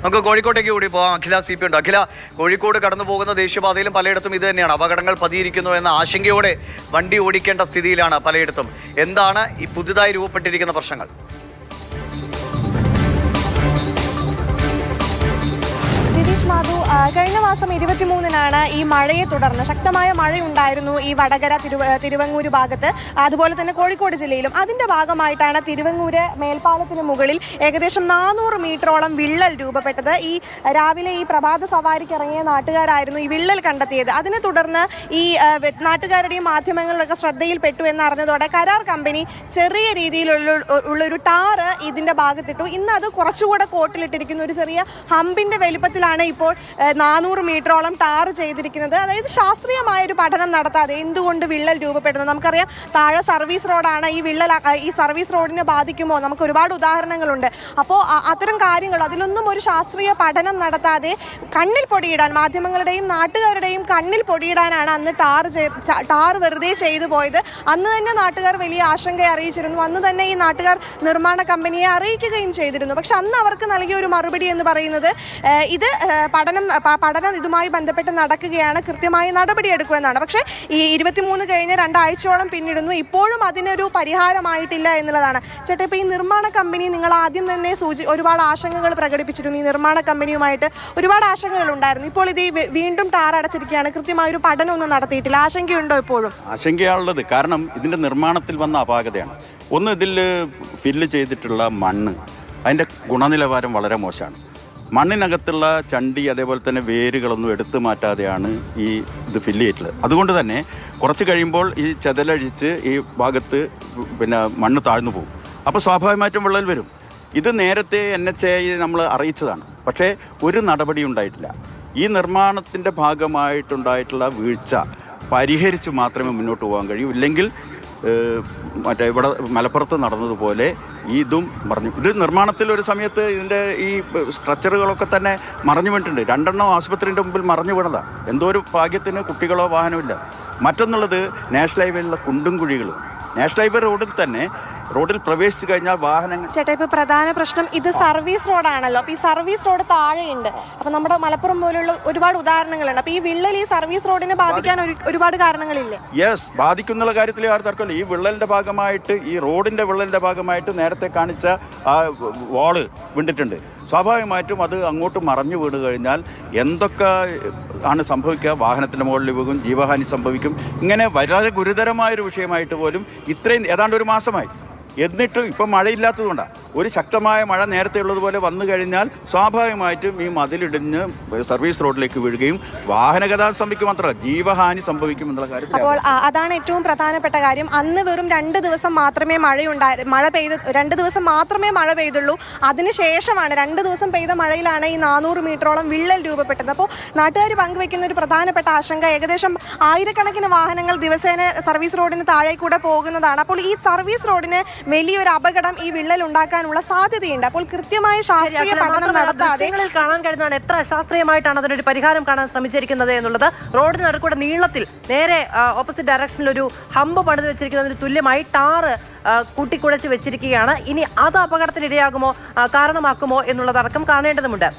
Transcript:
നമുക്ക് കോഴിക്കോട്ടേക്ക് കൂടി പോകാം. അഖില CP ഉണ്ട്. അഖില, കോഴിക്കോട് കടന്നു പോകുന്ന ദേശീയപാതയിലും പലയിടത്തും ഇത് തന്നെയാണ്, അപകടങ്ങൾ പതിയിരിക്കുന്നു എന്ന ആശങ്കയോടെ വണ്ടി ഓടിക്കേണ്ട സ്ഥിതിയിലാണ് പലയിടത്തും. എന്താണ് ഈ പുതുതായി രൂപപ്പെട്ടിരിക്കുന്ന പ്രശ്നങ്ങൾ? മാധു, കഴിഞ്ഞ മാസം 23-നാണ് ഈ മഴയെ തുടർന്ന് ശക്തമായ മഴയുണ്ടായിരുന്നു ഈ വടകര തിരുവങ്ങൂര് ഭാഗത്ത്, അതുപോലെ തന്നെ കോഴിക്കോട് ജില്ലയിലും. അതിന്റെ ഭാഗമായിട്ടാണ് തിരുവങ്ങൂര് മേൽപ്പാലത്തിന് മുകളിൽ ഏകദേശം 400 മീറ്ററോളം വിള്ളൽ രൂപപ്പെട്ടത്. ഈ രാവിലെ ഈ പ്രഭാത സവാരിക്ക് ഇറങ്ങിയ നാട്ടുകാരായിരുന്നു ഈ വിള്ളൽ കണ്ടെത്തിയത്. അതിനെ തുടർന്ന് ഈ നാട്ടുകാരുടെയും മാധ്യമങ്ങളിലൊക്കെ ശ്രദ്ധയിൽപ്പെട്ടു എന്നറിഞ്ഞതോടെ കരാർ കമ്പനി ചെറിയ രീതിയിലുള്ളൊരു ടാറ് ഇതിന്റെ ഭാഗത്തിട്ടു. ഇന്ന് അത് കുറച്ചുകൂടെ കോട്ടിലിട്ടിരിക്കുന്ന ഒരു ചെറിയ ഹമ്പിന്റെ വലിപ്പത്തിലാണ് ഇപ്പോൾ 400 മീറ്ററോളം ടാർ ചെയ്തിരിക്കുന്നത്. അതായത് ശാസ്ത്രീയമായൊരു പഠനം നടത്താതെ എന്തുകൊണ്ട് വിള്ളൽ രൂപപ്പെടുന്നത്. നമുക്കറിയാം, താഴെ സർവീസ് റോഡാണ്. ഈ സർവീസ് റോഡിനെ ബാധിക്കുമോ? നമുക്ക് ഒരുപാട് ഉദാഹരണങ്ങളുണ്ട്. അപ്പോൾ അത്തരം കാര്യങ്ങൾ അതിലൊന്നും ഒരു ശാസ്ത്രീയ പഠനം നടത്താതെ കണ്ണിൽ പൊടിയിടാൻ, മാധ്യമങ്ങളുടെയും നാട്ടുകാരുടെയും കണ്ണിൽ പൊടിയിടാനാണ് അന്ന് ടാർ വെറുതെ ചെയ്തു പോയത്. അന്ന് തന്നെ നാട്ടുകാർ വലിയ ആശങ്ക അറിയിച്ചിരുന്നു. അന്ന് തന്നെ ഈ നാട്ടുകാർ നിർമ്മാണ കമ്പനിയെ അറിയിക്കുകയും ചെയ്തിരുന്നു. പക്ഷെ അന്ന് അവർക്ക് നൽകിയ ഒരു മറുപടി എന്ന് പറയുന്നത് ഇത് പഠനം ഇതുമായി ബന്ധപ്പെട്ട് നടക്കുകയാണ്, കൃത്യമായി നടപടിയെടുക്കുമെന്നാണ്. പക്ഷേ ഈ 23 കഴിഞ്ഞ് 2 ആഴ്ചയോളം പിന്നിടുന്നു, ഇപ്പോഴും അതിനൊരു പരിഹാരമായിട്ടില്ല എന്നുള്ളതാണ്. ചേട്ടാ, ഇപ്പോൾ ഈ നിർമ്മാണ കമ്പനി, നിങ്ങൾ ആദ്യം തന്നെ ഒരുപാട് ആശങ്കകൾ പ്രകടിപ്പിച്ചിരുന്നു. ഈ നിർമ്മാണ കമ്പനിയുമായിട്ട് ഒരുപാട് ആശങ്കകൾ ഉണ്ടായിരുന്നു. ഇപ്പോൾ ഇത് വീണ്ടും ടാർ അടച്ചിരിക്കുകയാണ്, കൃത്യമായൊരു പഠനമൊന്നും നടത്തിയിട്ടില്ല. ആശങ്കയുണ്ടോ ഇപ്പോഴും? ആശങ്കയാണുള്ളത്. കാരണം ഇതിൻ്റെ നിർമ്മാണത്തിൽ വന്ന അപാകതയാണ്. ഒന്ന്, ഇതിൽ ഫില്ല് ചെയ്തിട്ടുള്ള മണ്ണ്, അതിൻ്റെ ഗുണനിലവാരം വളരെ മോശമാണ്. മണ്ണിനകത്തുള്ള ചണ്ടി, അതേപോലെ തന്നെ വേരുകളൊന്നും എടുത്തു മാറ്റാതെയാണ് ഇത് ഫില്ല് ചെയ്തിട്ടുള്ളത്. അതുകൊണ്ട് തന്നെ കുറച്ച് കഴിയുമ്പോൾ ഈ ചെതലഴിച്ച് ഈ ഭാഗത്ത് മണ്ണ് താഴ്ന്നു പോകും. അപ്പോൾ സ്വാഭാവികമായിട്ടും വിള്ളൽ വരും. ഇത് നേരത്തെ NHAI നമ്മൾ അറിയിച്ചതാണ്. പക്ഷേ ഒരു നടപടി ഉണ്ടായിട്ടില്ല. ഈ നിർമ്മാണത്തിൻ്റെ ഭാഗമായിട്ടുണ്ടായിട്ടുള്ള വീഴ്ച പരിഹരിച്ച് മാത്രമേ മുന്നോട്ട് പോകാൻ കഴിയൂ. ഇല്ലെങ്കിൽ ഇവിടെ മലപ്പുറത്ത് നടന്നതുപോലെ ഇതും മറിഞ്ഞു. ഇത് നിർമ്മാണത്തിൽ ഒരു സമയത്ത് ഇതിൻ്റെ ഈ സ്ട്രക്ചറുകളൊക്കെ തന്നെ മറിഞ്ഞു വീണിട്ടുണ്ട്. 2 ആശുപത്രിൻ്റെ മുമ്പിൽ മറിഞ്ഞു വീണതാണ്. എന്തോ ഒരു ഭാഗ്യത്തിന് കുട്ടികളോ വാഹനമില്ല. മറ്റൊന്നുള്ളത് നാഷണൽ ഹൈവേയിലുള്ള കുണ്ടും കുഴികളും. നാഷണൽ ഹൈവേ റോഡിൽ പ്രവേശിച്ചു കഴിഞ്ഞാൽ വാഹനങ്ങൾ. ചേട്ടാ, ഇപ്പോൾ പ്രധാന പ്രശ്നം ഇത് സർവീസ് റോഡാണല്ലോ. അപ്പോൾ ഈ സർവീസ് റോഡ് താഴെയുണ്ട്. അപ്പോൾ നമ്മുടെ മലപ്പുറം പോലുള്ള ഒരുപാട് ഉദാഹരണങ്ങളുണ്ട്. അപ്പോൾ ഈ വിള്ളൽ ഈ സർവീസ് റോഡിനെ ബാധിക്കാൻ ഒരുപാട് കാരണങ്ങളില്ലേ? യെസ്, ബാധിക്കുന്നുള്ള കാര്യത്തിൽ ആരും തർക്കമില്ല. ഈ വിള്ളലിൻ്റെ ഭാഗമായിട്ട്, ഈ റോഡിൻ്റെ വിള്ളലിൻ്റെ ഭാഗമായിട്ട് നേരത്തെ കാണിച്ച ആ വാള് വീണ്ടിട്ടുണ്ട്. സ്വാഭാവികമായിട്ടും അത് അങ്ങോട്ട് മറഞ്ഞു വീണ് കഴിഞ്ഞാൽ എന്തൊക്കെ ആണ് സംഭവിക്കുക? വാഹനത്തിൻ്റെ മുകളിൽ വീകും, ജീവഹാനി സംഭവിക്കും. ഇങ്ങനെ വളരെ ഗുരുതരമായൊരു വിഷയമായിട്ട് പോലും ഇത്രയും ഏതാണ്ട് ഒരു മാസമായി. എന്നിട്ടും ഇപ്പം മഴയില്ലാത്തതുകൊണ്ടാണ്. ഒരു ശക്തമായ മഴ നേരത്തെ ഉള്ളതുപോലെ വന്നു കഴിഞ്ഞാൽ സ്വാഭാവികമായിട്ടും ഈ മതിലിടിഞ്ഞ് സർവീസ് റോഡിലേക്ക് വീഴുകയും വാഹനഗതാഗതം സംഭവിക്കും, മാത്രമല്ല ജീവഹാനി സംഭവിക്കും എന്നുള്ള കാര്യം. അപ്പോൾ അതാണ് ഏറ്റവും പ്രധാനപ്പെട്ട കാര്യം. അന്ന് വെറും 2 ദിവസം മാത്രമേ മഴ പെയ്തുള്ളൂ. അതിനുശേഷമാണ് 2 ദിവസം പെയ്ത മഴയിലാണ് ഈ 400 മീറ്ററോളം വിള്ളൽ രൂപപ്പെട്ടത്. അപ്പോൾ നാട്ടുകാർ പങ്കുവെക്കുന്ന ഒരു പ്രധാനപ്പെട്ട ആശങ്ക, ഏകദേശം 1000-കണക്കിന് വാഹനങ്ങൾ ദിവസേന സർവീസ് റോഡിന് താഴെ കൂടെ പോകുന്നതാണ്. അപ്പോൾ ഈ സർവീസ് റോഡിന് വലിയൊരു അപകടം ഈ വിള്ളൽ ഉണ്ടാക്കാനുള്ള സാധ്യതയുണ്ട്. അപ്പോൾ കൃത്യമായ ശാസ്ത്രീയ പഠനം നടത്താതെ കാണാൻ കഴിയുന്നതാണ് എത്ര അശാസ്ത്രീയമായിട്ടാണ് അതിനൊരു പരിഹാരം കാണാൻ ശ്രമിച്ചിരിക്കുന്നത് എന്നുള്ളത്. റോഡിന് നടുക്കൂടെ നീളത്തിൽ നേരെ ഓപ്പോസിറ്റ് ഡയറക്ഷനിൽ ഒരു ഹമ്പ് പണിത് വെച്ചിരിക്കുന്നതിന് തുല്യമായി ടാറ് കൂട്ടിക്കുഴച്ച് വെച്ചിരിക്കുകയാണ്. ഇനി അത് അപകടത്തിനിടയാകുമോ, കാരണമാക്കുമോ എന്നുള്ളതടക്കം കാണേണ്ടതുണ്ട്.